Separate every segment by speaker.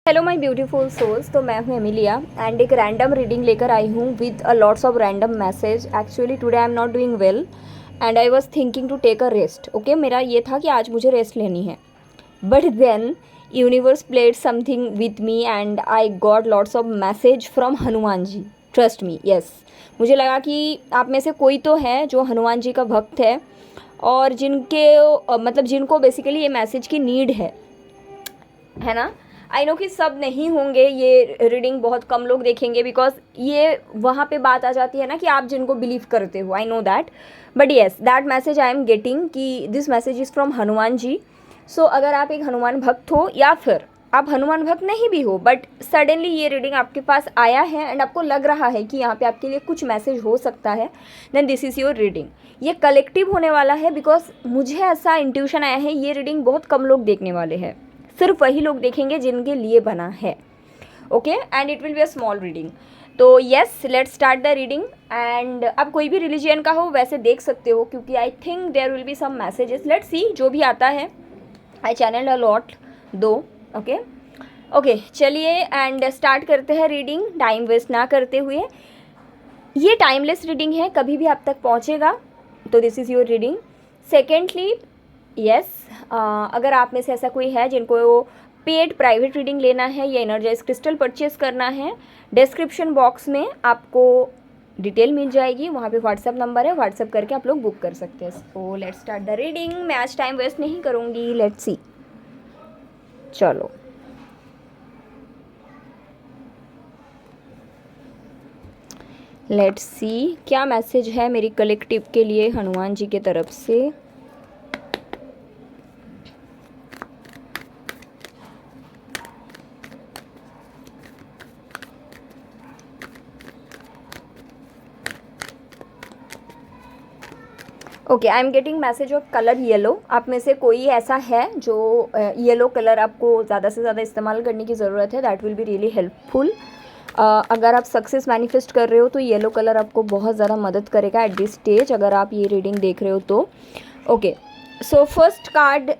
Speaker 1: Hello my beautiful souls. तो मैं हूँ एमिलिया एंड एक रैंडम रीडिंग लेकर आई हूँ with a lots of random message. Actually today I am not doing well and I was thinking to take a rest. Okay, मेरा ये था कि आज मुझे रेस्ट लेनी है, but then universe played something with me and I got lots of message from Hanuman ji. Trust me, yes, मुझे लगा कि आप में से कोई तो है जो हनुमान जी का भक्त है और जिनको बेसिकली ये मैसेज की नीड है ना। आई नो कि सब नहीं होंगे, ये रीडिंग बहुत कम लोग देखेंगे बिकॉज ये वहाँ पे बात आ जाती है ना कि आप जिनको बिलीव करते हो। I know that, but yes, that message I am getting कि this message is from Hanuman ji. So अगर आप एक हनुमान भक्त हो या फिर आप हनुमान भक्त नहीं भी हो, बट सडनली ये रीडिंग आपके पास आया है एंड आपको लग रहा है कि यहाँ पे आपके लिए कुछ मैसेज हो सकता है, then this is your reading. ये कलेक्टिव होने वाला है बिकॉज मुझे ऐसा इंट्यूशन आया है ये रीडिंग बहुत कम लोग देखने वाले हैं, सिर्फ वही लोग देखेंगे जिनके लिए बना है। Okay, and it will be a small reading. तो yes, let's start the reading. And आप कोई भी रिलीजियन का हो वैसे देख सकते हो क्योंकि I think there will be some messages. Let's see जो भी आता है। I channel a lot though. Okay okay, चलिए एंड स्टार्ट करते हैं रीडिंग टाइम वेस्ट ना करते हुए। ये टाइमलेस रीडिंग है, कभी भी आप तक पहुँचेगा, तो this is your reading. Secondly, yes, अगर आप में से ऐसा कोई है जिनको पेड प्राइवेट रीडिंग लेना है या एनर्जाइज क्रिस्टल परचेज करना है, डिस्क्रिप्शन बॉक्स में आपको डिटेल मिल जाएगी, वहाँ पे व्हाट्सअप नंबर है, व्हाट्सअप करके आप लोग बुक कर सकते हैं। So let's start the reading. मैं आज टाइम वेस्ट नहीं करूँगी, लेट्स सी। चलो, लेट्स सी क्या मैसेज है मेरी कलेक्टिव के लिए हनुमान जी के तरफ से। Okay, I am getting message of colour yellow. आप में से कोई ऐसा है जो येलो कलर आपको ज़्यादा से ज़्यादा इस्तेमाल करने की ज़रूरत है, that will be really helpful. अगर आप सक्सेस मैनिफेस्ट कर रहे हो तो येलो कलर आपको बहुत ज़्यादा मदद करेगा एट दिस स्टेज, अगर आप ये रीडिंग देख रहे हो तो। Okay, so first card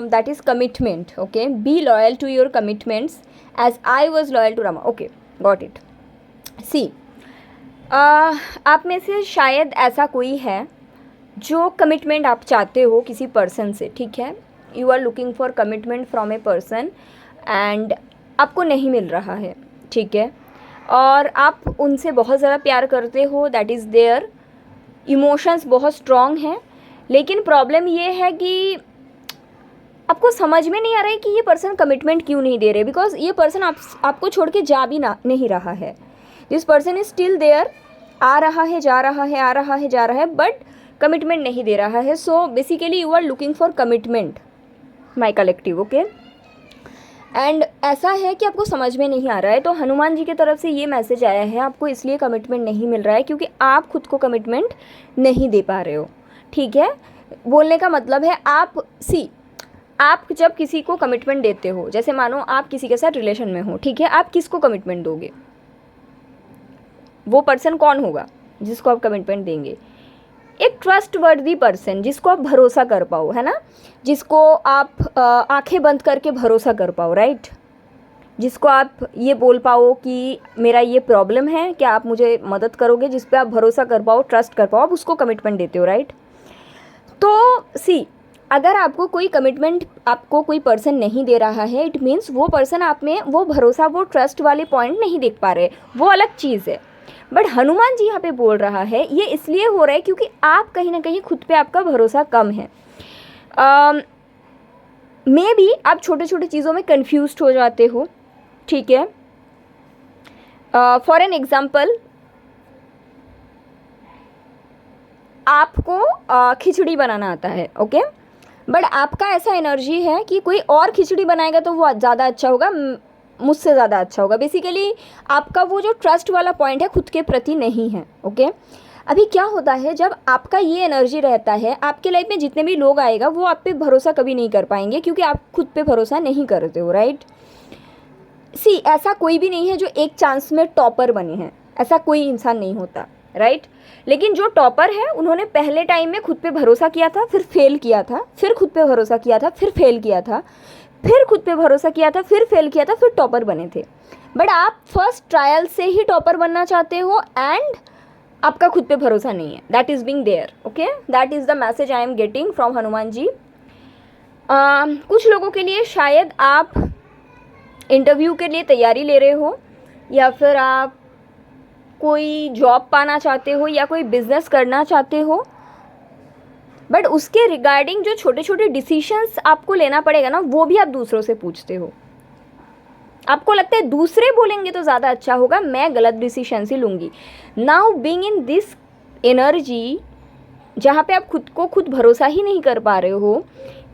Speaker 1: that is commitment. Okay, be loyal to your commitments as I was loyal to Rama. Okay, got it. See, आप में से शायद ऐसा कोई है जो कमिटमेंट आप चाहते हो किसी पर्सन से, ठीक है। You are looking for commitment from a person and आपको नहीं मिल रहा है, ठीक है, और आप उनसे बहुत ज़्यादा प्यार करते हो, दैट इज़ देयर, इमोशंस बहुत स्ट्रॉन्ग हैं, लेकिन प्रॉब्लम ये है कि आपको समझ में नहीं आ रहा है कि ये पर्सन कमिटमेंट क्यों नहीं दे रहे, बिकॉज ये पर्सन आपको छोड़ के जा भी नहीं रहा है। This person is still there, आ रहा है जा रहा है, आ रहा है जा रहा है, बट कमिटमेंट नहीं दे रहा है। So basically you are looking for commitment, my collective. Okay, and ऐसा है कि आपको समझ में नहीं आ रहा है, तो हनुमान जी की तरफ से ये मैसेज आया है, आपको इसलिए कमिटमेंट नहीं मिल रहा है क्योंकि आप खुद को कमिटमेंट नहीं दे पा रहे हो, ठीक है। बोलने का मतलब है आप जब किसी को कमिटमेंट देते हो, जैसे मानो आप किसी के साथ रिलेशन में हो, ठीक है, आप किसको कमिटमेंट दोगे? वो पर्सन कौन होगा जिसको आप कमिटमेंट देंगे? एक ट्रस्ट वर्दी पर्सन, जिसको आप भरोसा कर पाओ, है ना, जिसको आप आंखें बंद करके भरोसा कर पाओ, राइट, जिसको आप ये बोल पाओ कि मेरा ये प्रॉब्लम है, क्या आप मुझे मदद करोगे, जिस पे आप भरोसा कर पाओ, ट्रस्ट कर पाओ, आप उसको कमिटमेंट देते हो, राइट। तो सी, अगर आपको कोई कमिटमेंट आपको कोई पर्सन नहीं दे रहा है, इट मीन्स वो पर्सन आप में वो भरोसा, वो ट्रस्ट वाले पॉइंट नहीं देख पा रहे, वो अलग चीज़ है। बट हनुमान जी यहाँ पे बोल रहा है, ये इसलिए हो रहा है क्योंकि आप कहीं ना कहीं खुद पे आपका भरोसा कम है। मे बी आप छोटे छोटे चीज़ों में कंफ्यूज्ड हो जाते हो, ठीक है। फॉर एन एग्जाम्पल, आपको खिचड़ी बनाना आता है, ओके, बट आपका ऐसा एनर्जी है कि कोई और खिचड़ी बनाएगा तो वो ज़्यादा अच्छा होगा, मुझसे ज़्यादा अच्छा होगा। बेसिकली आपका वो जो ट्रस्ट वाला पॉइंट है खुद के प्रति नहीं है, ओके। अभी क्या होता है, जब आपका ये एनर्जी रहता है, आपके लाइफ में जितने भी लोग आएगा वो आप पे भरोसा कभी नहीं कर पाएंगे क्योंकि आप खुद पे भरोसा नहीं करते हो, राइट। सी, ऐसा कोई भी नहीं है जो एक चांस में टॉपर बने हैं, ऐसा कोई इंसान नहीं होता, राइट। लेकिन जो टॉपर है उन्होंने पहले टाइम में खुद पे भरोसा किया था, फिर फेल किया था, फिर खुद पे भरोसा किया था, फिर फेल किया था, फिर खुद पे भरोसा किया था, फिर फेल किया था, फिर टॉपर बने थे। बट आप फर्स्ट ट्रायल से ही टॉपर बनना चाहते हो एंड आपका खुद पे भरोसा नहीं है। That is being there, okay, that is the message I am getting from Hanuman ji. कुछ लोगों के लिए शायद आप इंटरव्यू के लिए तैयारी ले रहे हो, या फिर आप कोई जॉब पाना चाहते हो, या कोई बिजनेस करना चाहते हो, बट उसके रिगार्डिंग जो छोटे छोटे डिसीशंस आपको लेना पड़ेगा ना, वो भी आप दूसरों से पूछते हो। आपको लगता है दूसरे बोलेंगे तो ज़्यादा अच्छा होगा, मैं गलत डिसीशन ही लूँगी। Now being in this energy जहाँ पे आप खुद को खुद भरोसा ही नहीं कर पा रहे हो,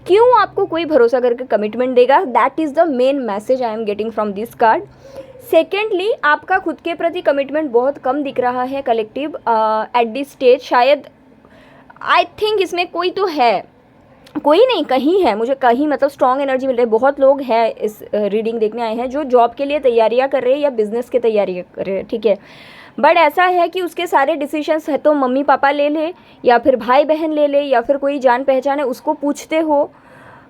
Speaker 1: क्यों आपको कोई भरोसा करके कमिटमेंट देगा? That is the main message I am getting from this card. Secondly, आपका खुद के प्रति कमिटमेंट बहुत कम दिख रहा है कलेक्टिव एट दिस स्टेज। शायद आई थिंक इसमें कोई तो है, कोई नहीं कहीं है, मुझे कहीं मतलब स्ट्रॉन्ग एनर्जी मिल रही है। बहुत लोग हैं इस रीडिंग देखने आए हैं जो जॉब के लिए तैयारियां कर रहे हैं या बिजनेस की तैयारी कर रहे हैं, ठीक है। बट ऐसा है कि उसके सारे डिसीजंस है तो मम्मी पापा ले ले, या फिर भाई बहन ले ले, या फिर कोई जान पहचान है उसको पूछते हो।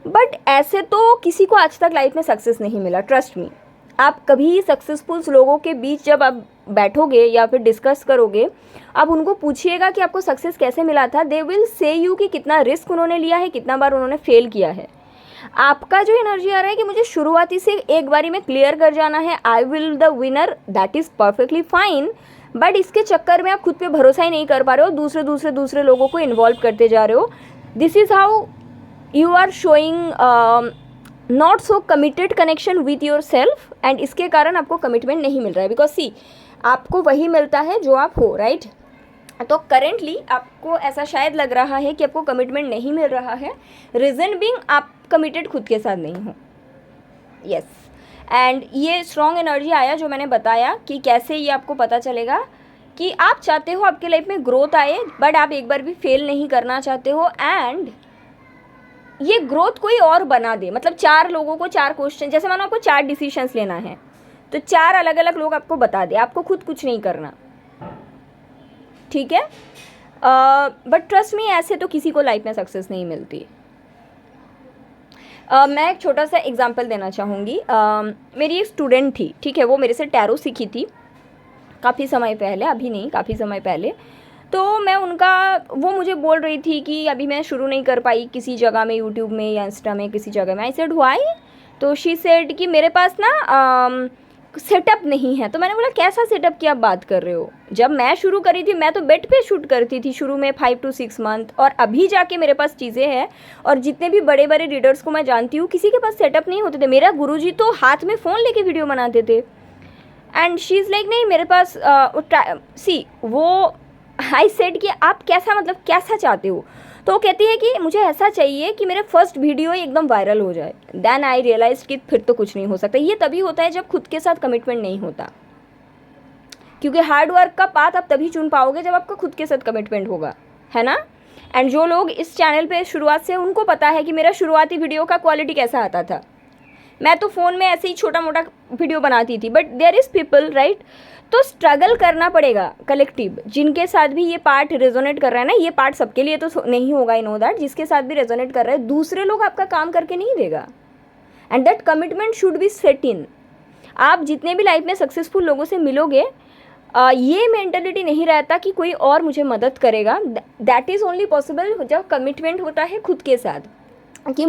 Speaker 1: बट ऐसे तो किसी को आज तक लाइफ में सक्सेस नहीं मिला, ट्रस्ट मी। आप कभी सक्सेसफुल लोगों के बीच जब आप बैठोगे या फिर डिस्कस करोगे, आप उनको पूछिएगा कि आपको सक्सेस कैसे मिला था, दे विल से यू कि कितना रिस्क उन्होंने लिया है, कितना बार उन्होंने फेल किया है। आपका जो एनर्जी आ रहा है कि मुझे शुरुआती से एक बारी में क्लियर कर जाना है, I will the winner, that is perfectly fine. But इसके चक्कर में आप खुद पे भरोसा ही नहीं कर पा रहे हो, दूसरे लोगों को इन्वॉल्व करते जा रहे हो। This is how you are showing not so committed connection with yourself, and इसके कारण आपको कमिटमेंट नहीं मिल रहा है। बिकॉज सी, आपको वही मिलता है जो आप हो, राइट? तो करेंटली आपको ऐसा शायद लग रहा है कि आपको कमिटमेंट नहीं मिल रहा है। रीज़न बीइंग आप कमिटेड खुद के साथ नहीं हो। यस, एंड ये स्ट्रॉन्ग एनर्जी आया जो मैंने बताया कि कैसे ये आपको पता चलेगा कि आप चाहते हो आपके लाइफ में ग्रोथ आए, बट आप एक बार भी फेल नहीं करना चाहते हो, एंड ये ग्रोथ कोई और बना दे। मतलब 4 लोगों को 4 क्वेश्चन, जैसे मानो आपको 4 डिसीशंस लेना है तो 4 अलग अलग लोग आपको बता दे, आपको खुद कुछ नहीं करना, ठीक है। बट ट्रस्ट मी, ऐसे तो किसी को लाइफ में सक्सेस नहीं मिलती। मैं एक छोटा सा एग्जांपल देना चाहूँगी। मेरी एक स्टूडेंट थी, ठीक है, वो मेरे से टैरो सीखी थी काफ़ी समय पहले, अभी नहीं, काफ़ी समय पहले। तो मैं वो मुझे बोल रही थी कि अभी मैं शुरू नहीं कर पाई किसी जगह में, यूट्यूब में या इंस्टा में, किसी जगह में। I said why? तो शी सेड कि मेरे पास ना सेटअप नहीं है। तो मैंने बोला कैसा सेटअप की आप बात कर रहे हो? जब मैं शुरू करी थी मैं तो बेड पे शूट करती थी शुरू में 5 to 6 मंथ, और अभी जाके मेरे पास चीज़ें हैं। और जितने भी बड़े बड़े रीडर्स को मैं जानती हूँ, किसी के पास सेटअप नहीं होते थे। मेरा गुरुजी तो हाथ में फ़ोन लेके वीडियो बनाते थे। एंड शी इज़ लाइक नहीं मेरे पास सी वो आई सेड कि आप कैसा, मतलब कैसा चाहते हो? तो वो कहती है कि मुझे ऐसा चाहिए कि मेरा फर्स्ट वीडियो एकदम वायरल हो जाए। देन आई रियलाइज कि फिर तो कुछ नहीं हो सकता। ये तभी होता है जब खुद के साथ कमिटमेंट नहीं होता, क्योंकि हार्ड वर्क का पाथ आप तभी चुन पाओगे जब आपका खुद के साथ कमिटमेंट होगा, है ना। एंड जो लोग इस चैनल पे शुरुआत से, उनको पता है कि मेरा शुरुआती वीडियो का क्वालिटी कैसा आता था। मैं तो फ़ोन में ऐसे ही छोटा मोटा वीडियो बनाती थी, but there is people, right. तो स्ट्रगल करना पड़ेगा कलेक्टिव, जिनके साथ भी ये पार्ट रेजोनेट कर रहा है ना। ये पार्ट सबके लिए तो नहीं होगा, आई नो दैट। जिसके साथ भी रेजोनेट कर रहा है, दूसरे लोग आपका काम करके नहीं देगा, and that commitment should be set in. आप जितने भी लाइफ में सक्सेसफुल लोगों से मिलोगे, ये मेंटलिटी नहीं रहता कि कोई और मुझे मदद करेगा। दैट इज़ ओनली पॉसिबल जब कमिटमेंट होता है खुद के साथ कि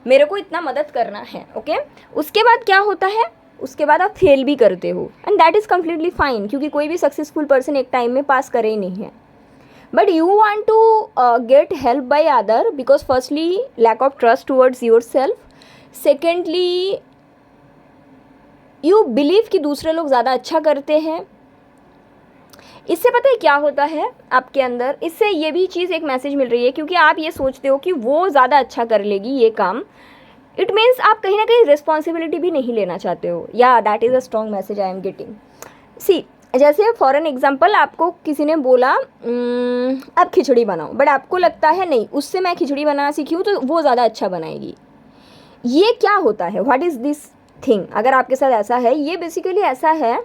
Speaker 1: मेरे को इतना मदद करना है, ओके। उसके बाद क्या होता है, उसके बाद आप फेल भी करते हो, and that is completely fine, क्योंकि कोई भी सक्सेसफुल पर्सन एक टाइम में पास करे ही नहीं है। But you want to get help by other because firstly lack of trust towards yourself, secondly you believe कि दूसरे लोग ज़्यादा अच्छा करते हैं। इससे पता है क्या होता है आपके अंदर, इससे ये भी चीज़ एक मैसेज मिल रही है, क्योंकि आप ये सोचते हो कि वो ज़्यादा अच्छा कर लेगी ये काम। इट मीन्स आप कहीं ना कहीं रिस्पॉन्सिबिलिटी भी नहीं लेना चाहते हो। या that is a strong message I am getting. See, जैसे फॉर एन एग्जाम्पल, आपको किसी ने बोला आप खिचड़ी बनाओ, बट आपको लगता है नहीं, उससे मैं खिचड़ी बनाना सीखी हूँ तो वो ज़्यादा अच्छा बनाएगी। ये क्या होता है, व्हाट इज़ दिस थिंग? अगर आपके साथ ऐसा है, ये बेसिकली ऐसा है,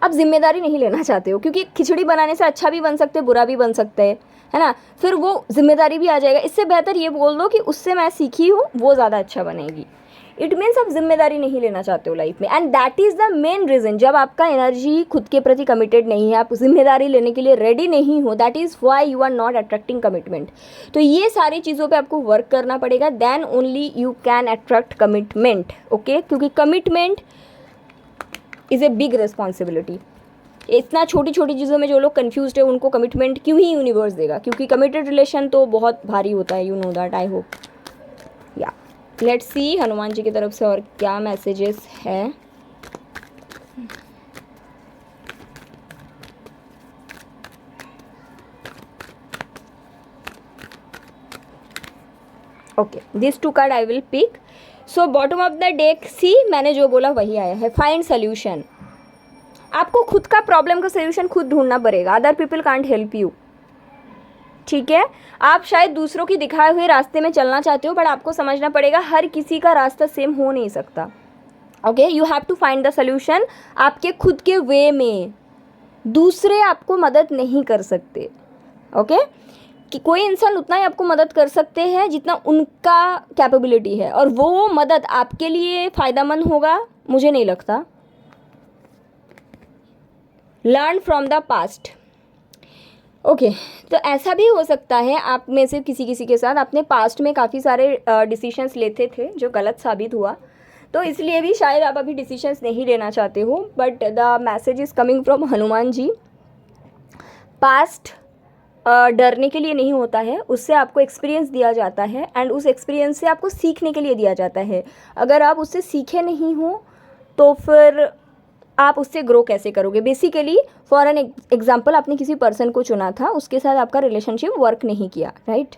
Speaker 1: आप जिम्मेदारी नहीं लेना चाहते हो, क्योंकि खिचड़ी बनाने से अच्छा भी बन सकते, बुरा भी बन सकते हैं, है ना, फिर वो जिम्मेदारी भी आ जाएगा। इससे बेहतर ये बोल दो कि उससे मैं सीखी हूँ, वो ज़्यादा अच्छा बनेगी। इट मीन्स आप जिम्मेदारी नहीं लेना चाहते हो लाइफ में, and that is the main reason. जब आपका एनर्जी खुद के प्रति कमिटेड नहीं है, आप जिम्मेदारी लेने के लिए रेडी नहीं हो, that is why you are not attracting commitment. तो ये सारी चीज़ों पे आपको वर्क करना पड़ेगा, then only you can attract commitment, okay. क्योंकि commitment is a big responsibility. इतना छोटी छोटी चीज़ों में जो लोग कंफ्यूज्ड है उनको कमिटमेंट क्यों ही यूनिवर्स देगा, क्योंकि कमिटेड रिलेशन तो बहुत भारी होता है, you know that, I hope. या लेट्स सी हनुमान जी की तरफ से और क्या मैसेजेस है। Okay, this two card I will pick. So bottom of the deck see, मैंने जो बोला वही आया है, फाइंड सोल्यूशन। आपको खुद का प्रॉब्लम का सोल्यूशन खुद ढूंढना पड़ेगा, other people can't help you, ठीक है। आप शायद दूसरों की दिखाए हुए रास्ते में चलना चाहते हो, बट आपको समझना पड़ेगा हर किसी का रास्ता सेम हो नहीं सकता, okay. You have to find the solution आपके खुद के वे में। दूसरे आपको मदद नहीं कर सकते, ओके। कि कोई इंसान उतना ही आपको मदद कर सकते हैं जितना उनका कैपेबिलिटी है, और वो मदद आपके लिए फ़ायदेमंद होगा मुझे नहीं लगता। Learn from the past, okay. तो ऐसा भी हो सकता है आप में से किसी किसी के साथ आपने पास्ट में काफ़ी सारे डिसीशंस लेते थे जो गलत साबित हुआ, तो इसलिए भी शायद आप अभी डिसीशंस नहीं लेना चाहते हो, but the message is coming from Hanuman ji. Past डरने के लिए नहीं होता है, उससे आपको एक्सपीरियंस दिया जाता है, एंड उस एक्सपीरियंस से आपको सीखने के लिए दिया जाता है। अगर आप उससे सीखे नहीं हो तो फिर आप उससे ग्रो कैसे करोगे। बेसिकली फॉर एन एग्जाम्पल, आपने किसी पर्सन को चुना था, उसके साथ आपका रिलेशनशिप वर्क नहीं किया, राइट।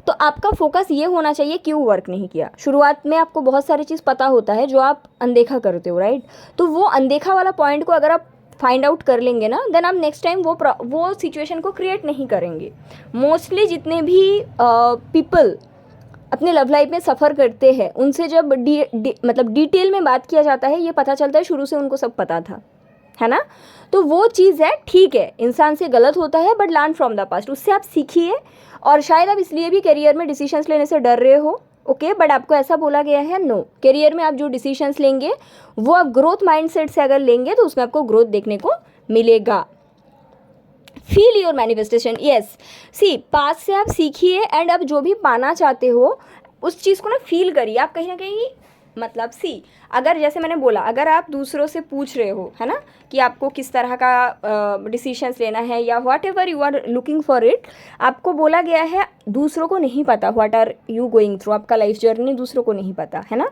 Speaker 1: तो आपका फोकस ये होना चाहिए क्यों वर्क नहीं किया। शुरुआत में आपको बहुत सारी चीज़ पता होता है जो आप अनदेखा करते हो, राइट। तो वो अनदेखा वाला पॉइंट को अगर आप फाइंड आउट कर लेंगे ना, देन आप नेक्स्ट टाइम वो सिचुएशन को क्रिएट नहीं करेंगे। मोस्टली जितने भी पीपल अपने लव लाइफ में सफ़र करते हैं, उनसे जब मतलब डिटेल में बात किया जाता है, ये पता चलता है शुरू से उनको सब पता था, है ना। तो वो चीज़ है, ठीक है, इंसान से गलत होता है, but learn from the past, उससे आप सीखिए। और शायद आप इसलिए भी करियर में डिसीशंस लेने से डर रहे हो, ओके। बट आपको ऐसा बोला गया है, नो, करियर में आप जो डिसीशंस लेंगे वो आप ग्रोथ माइंडसेट से अगर लेंगे तो उसमें आपको ग्रोथ देखने को मिलेगा। Feel your manifestation, yes. See, पास से आप सीखिए, एंड आप जो भी पाना चाहते हो उस चीज़ को ना फील करिए। आप कहीं ना कहीं, मतलब सी, अगर जैसे मैंने बोला, अगर आप दूसरों से पूछ रहे हो, है ना, कि आपको किस तरह का डिसीशंस लेना है या whatever you are looking for it, आपको बोला गया है दूसरों को नहीं पता what are you going through, आपका लाइफ जर्नी दूसरों को नहीं पता, है ना।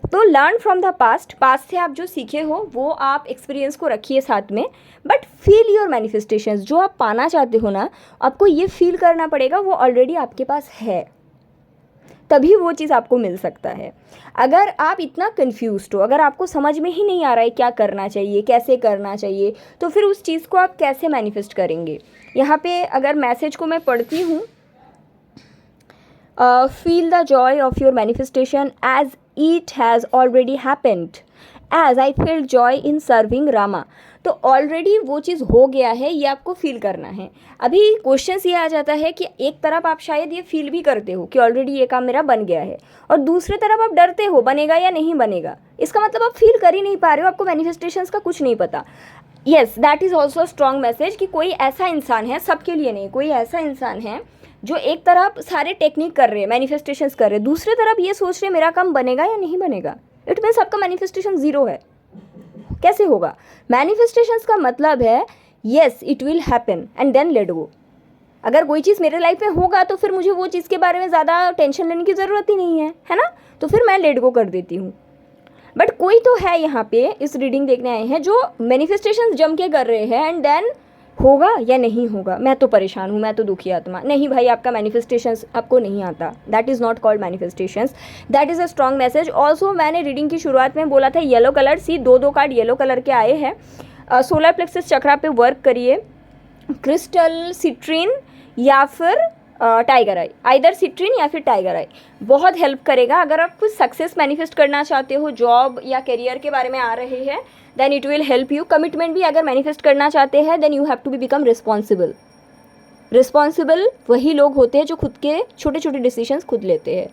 Speaker 1: तो learn from the past, past से आप जो सीखे हो वो आप एक्सपीरियंस को रखिए साथ में, बट फील योर मैनिफेस्टेशंस। जो आप पाना चाहते हो ना, आपको ये फील करना पड़ेगा वो ऑलरेडी आपके पास है, तभी वो चीज़ आपको मिल सकता है। अगर आप इतना कंफ्यूज्ड हो, अगर आपको समझ में ही नहीं आ रहा है क्या करना चाहिए, कैसे करना चाहिए, तो फिर उस चीज़ को आप कैसे मैनिफेस्ट करेंगे। यहाँ पे अगर मैसेज को मैं पढ़ती हूँ, feel the joy of your manifestation as it has already happened, as I felt joy in serving Rama। तो ऑलरेडी वो चीज़ हो गया है, ये आपको फील करना है। अभी क्वेश्चन ये आ जाता है कि एक तरफ आप शायद ये फील भी करते हो कि ऑलरेडी ये काम मेरा बन गया है, और दूसरी तरफ आप डरते हो बनेगा या नहीं बनेगा। इसका मतलब आप फील कर ही नहीं पा रहे हो, आपको मैनिफेस्टेशंस का कुछ नहीं पता। Yes, that is also strong message कि कोई ऐसा इंसान है, सबके लिए नहीं, कोई ऐसा इंसान है जो एक तरफ सारे टेक्निक कर रहे हैं, मैनिफेस्टेशंस कर रहे हैं, दूसरी तरफ ये सोच रहे मेरा काम बनेगा या नहीं बनेगा। इट मीन्स आपका मैनिफेस्टेशन ज़ीरो है। कैसे होगा? मैनिफेस्टेशंस का मतलब है yes it will happen and then let go. अगर कोई चीज़ मेरे लाइफ में होगा तो फिर मुझे वो चीज़ के बारे में ज़्यादा टेंशन लेने की ज़रूरत ही नहीं है ना, तो फिर मैं लेट गो कर देती हूँ। बट कोई तो है यहाँ पे, इस रीडिंग देखने आए हैं, जो मैनिफेस्टेशंस जम के कर रहे हैं, एंड देन होगा या नहीं होगा, मैं तो परेशान हूँ, मैं तो दुखी आत्मा। नहीं भाई, आपका मैनिफेस्टेशंस आपको नहीं आता, that is not called manifestations, that is a strong message. Also मैंने रीडिंग की शुरुआत में बोला था येलो कलर, सी दो कार्ड येलो कलर के आए हैं। सोलर प्लेक्सस चक्रा पे वर्क करिए, क्रिस्टल सिट्रीन या फिर टाइगर आई, आइदर सिट्रीन या फिर टाइगर आई, बहुत हेल्प करेगा। अगर आप कुछ सक्सेस मैनिफेस्ट करना चाहते हो, जॉब या करियर के बारे में आ रहे हैं, then it will help you. Commitment भी अगर मैनिफेस्ट करना चाहते हैं, then you have to be become responsible, responsible वही लोग होते हैं जो खुद के छोटे छोटे डिसीजंस खुद लेते हैं,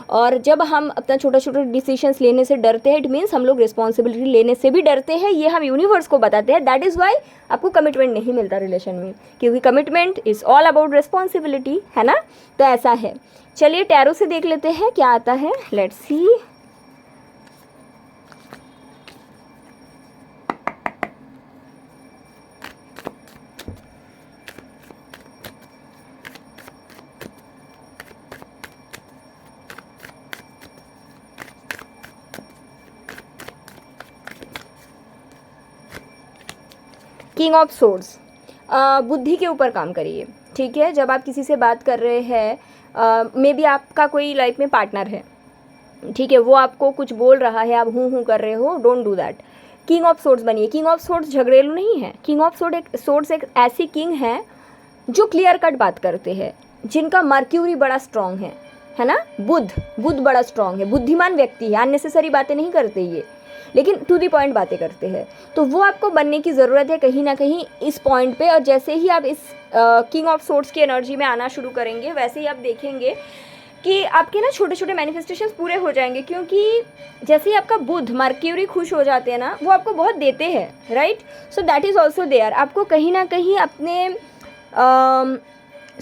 Speaker 1: और जब हम अपना छोटा छोटा डिसीजंस लेने से डरते हैं, इट मीन्स हम लोग रिस्पॉन्सिबिलिटी लेने से भी डरते हैं। ये हम यूनिवर्स को बताते हैं। दैट इज़ वाई आपको कमिटमेंट नहीं मिलता रिलेशन में, क्योंकि commitment is all about responsibility, है ना। तो ऐसा है। चलिए टैरो से देख लेते हैं क्या आता है। Let's see. King of swords, बुद्धि के ऊपर काम करिए, ठीक है। जब आप किसी से बात कर रहे हैं, मे बी आपका कोई लाइफ में पार्टनर है, ठीक है, वो आपको कुछ बोल रहा है, आप हूँ कर रहे हो, don't do that. King of swords बनिए। किंग ऑफ सोर्ड्स झगड़ेलू नहीं है। किंग ऑफ सोर्ड्स एक ऐसी किंग है जो क्लियर कट बात करते हैं, जिनका मर्क्यूरी बड़ा स्ट्रांग है ना। बुध बड़ा स्ट्रांग है, बुद्धिमान व्यक्ति है, अननेसेसरी बातें नहीं करते ये, लेकिन टू दी पॉइंट बातें करते हैं। तो वो आपको बनने की ज़रूरत है कहीं ना कहीं इस पॉइंट पे। और जैसे ही आप इस किंग ऑफ सोर्ड्स की एनर्जी में आना शुरू करेंगे, वैसे ही आप देखेंगे कि आपके ना छोटे छोटे मैनिफेस्टेशंस पूरे हो जाएंगे, क्योंकि जैसे ही आपका बुध मर्क्यूरी खुश हो जाते हैं ना, वो आपको बहुत देते हैं, right. So that is also there. आपको कहीं ना कहीं अपने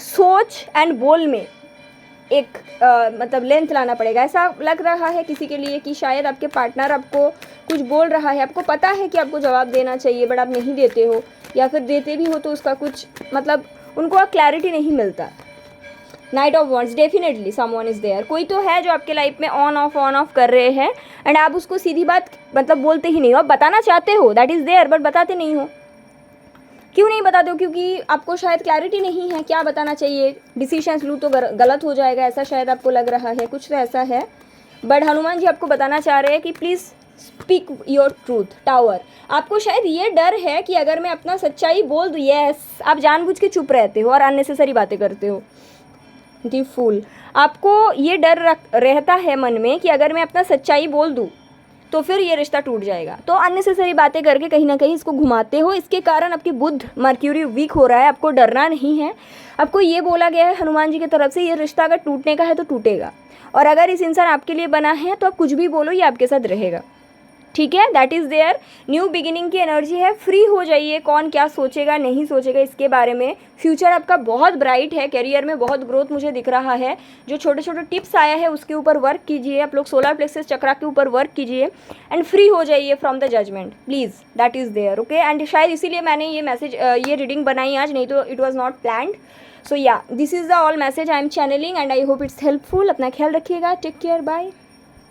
Speaker 1: सोच एंड बोल में एक मतलब लेंथ लाना पड़ेगा। ऐसा लग रहा है किसी के लिए कि शायद आपके पार्टनर आपको कुछ बोल रहा है, आपको पता है कि आपको जवाब देना चाहिए, बट आप नहीं देते हो, या फिर देते भी हो तो उसका कुछ मतलब उनको क्लैरिटी नहीं मिलता। Knight of wands, definitely someone is there. कोई तो है जो आपके लाइफ में ऑन ऑफ कर रहे हैं, एंड आप उसको सीधी बात मतलब बोलते ही नहीं हो। आप बताना चाहते हो, दैट इज़ देयर, बट बताते नहीं हो। क्यों नहीं बताते हो? क्योंकि आपको शायद क्लैरिटी नहीं है क्या बताना चाहिए। डिसीजंस लूँ तो गलत हो जाएगा, ऐसा शायद आपको लग रहा है, कुछ तो ऐसा है। बट हनुमान जी आपको बताना चाह रहे हैं कि please speak your truth. Tower, आपको शायद ये डर है कि अगर मैं अपना सच्चाई बोल दूँ, यस, आप जानबूझ के चुप रहते हो और अननेसेसरी बातें करते हो। दी फूल, आपको ये डर रहता है मन में कि अगर मैं अपना सच्चाई बोल दूँ तो फिर ये रिश्ता टूट जाएगा, तो अननेसेसरी बातें करके कहीं ना कहीं इसको घुमाते हो। इसके कारण आपकी बुध मर्क्यूरी वीक हो रहा है। आपको डरना नहीं है। आपको ये बोला गया है हनुमान जी की तरफ से, ये रिश्ता अगर टूटने का है तो टूटेगा, और अगर इस इंसान आपके लिए बना है तो आप कुछ भी बोलो, ये आपके साथ रहेगा, ठीक है। That is there. New beginning की एनर्जी है। फ्री हो जाइए। कौन क्या सोचेगा नहीं सोचेगा इसके बारे में। फ्यूचर आपका बहुत ब्राइट है। करियर में बहुत ग्रोथ मुझे दिख रहा है। जो छोटे छोटे टिप्स आया है उसके ऊपर वर्क कीजिए। आप लोग सोलर प्लेक्सस चक्रा के ऊपर वर्क कीजिए एंड फ्री हो जाइए from the judgement, please. That is there, okay. And शायद इसीलिए मैंने ये मैसेज ये रीडिंग बनाई आज, नहीं तो it was not planned. So yeah, this is the all message I am channeling and I hope it's helpful. अपना ख्याल रखिएगा। Take care, bye.